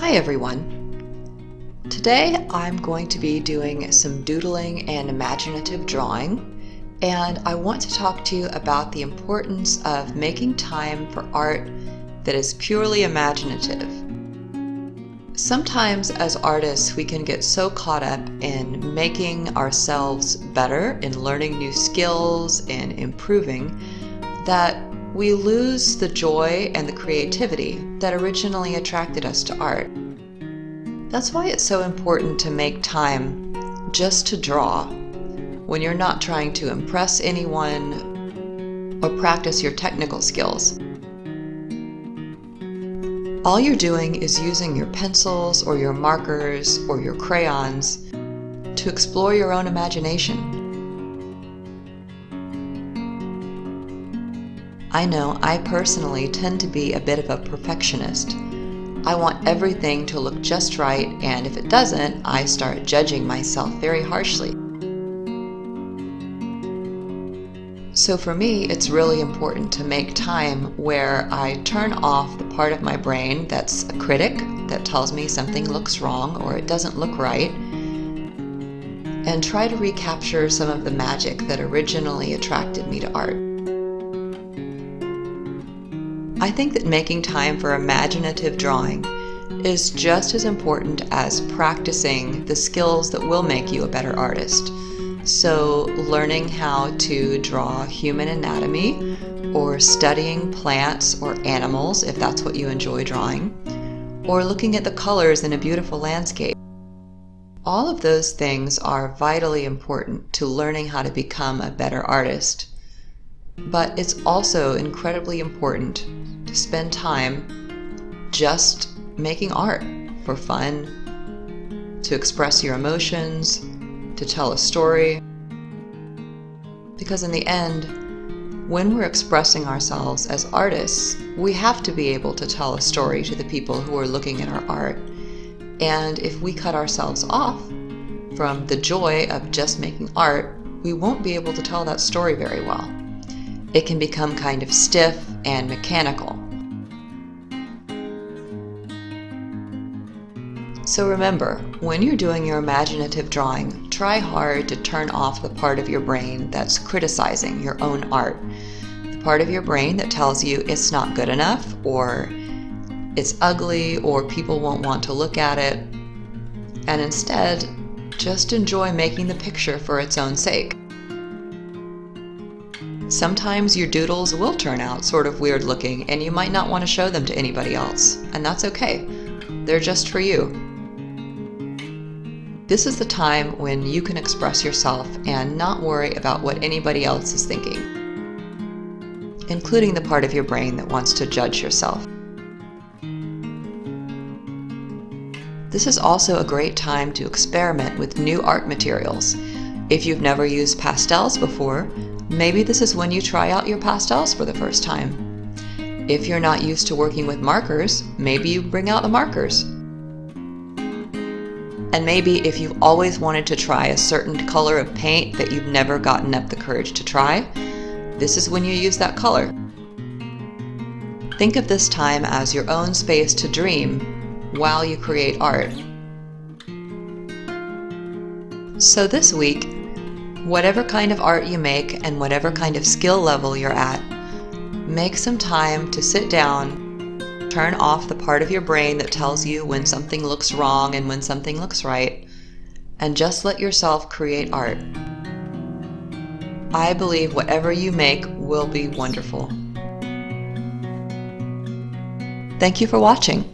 Hi everyone! Today I'm going to be doing some doodling and imaginative drawing, and I want to talk to you about the importance of making time for art that is purely imaginative. Sometimes as artists we can get so caught up in making ourselves better, in learning new skills and improving, that we lose the joy and the creativity that originally attracted us to art. That's why it's so important to make time just to draw when you're not trying to impress anyone or practice your technical skills. All you're doing is using your pencils or your markers or your crayons to explore your own imagination. I know I personally tend to be a bit of a perfectionist. I want everything to look just right, and if it doesn't, I start judging myself very harshly. So for me, it's really important to make time where I turn off the part of my brain that's a critic, that tells me something looks wrong or it doesn't look right, and try to recapture some of the magic that originally attracted me to art. I think that making time for imaginative drawing is just as important as practicing the skills that will make you a better artist. So learning how to draw human anatomy, or studying plants or animals if that's what you enjoy drawing, or looking at the colors in a beautiful landscape. All of those things are vitally important to learning how to become a better artist. But it's also incredibly important to spend time just making art for fun, to express your emotions, to tell a story. Because in the end, when we're expressing ourselves as artists, we have to be able to tell a story to the people who are looking at our art. And if we cut ourselves off from the joy of just making art, we won't be able to tell that story very well. It can become kind of stiff and mechanical. So remember, when you're doing your imaginative drawing, try hard to turn off the part of your brain that's criticizing your own art. The part of your brain that tells you it's not good enough, or it's ugly, or people won't want to look at it. And instead, just enjoy making the picture for its own sake. Sometimes your doodles will turn out sort of weird looking and you might not want to show them to anybody else, and that's okay. They're just for you. This is the time when you can express yourself and not worry about what anybody else is thinking, including the part of your brain that wants to judge yourself. This is also a great time to experiment with new art materials. If you've never used pastels before, maybe this is when you try out your pastels for the first time. If you're not used to working with markers, maybe you bring out the markers. And maybe if you've always wanted to try a certain color of paint that you've never gotten up the courage to try, this is when you use that color. Think of this time as your own space to dream while you create art. So this week, whatever kind of art you make and whatever kind of skill level you're at, make some time to sit down, turn off the part of your brain that tells you when something looks wrong and when something looks right, and just let yourself create art. I believe whatever you make will be wonderful. Thank you for watching.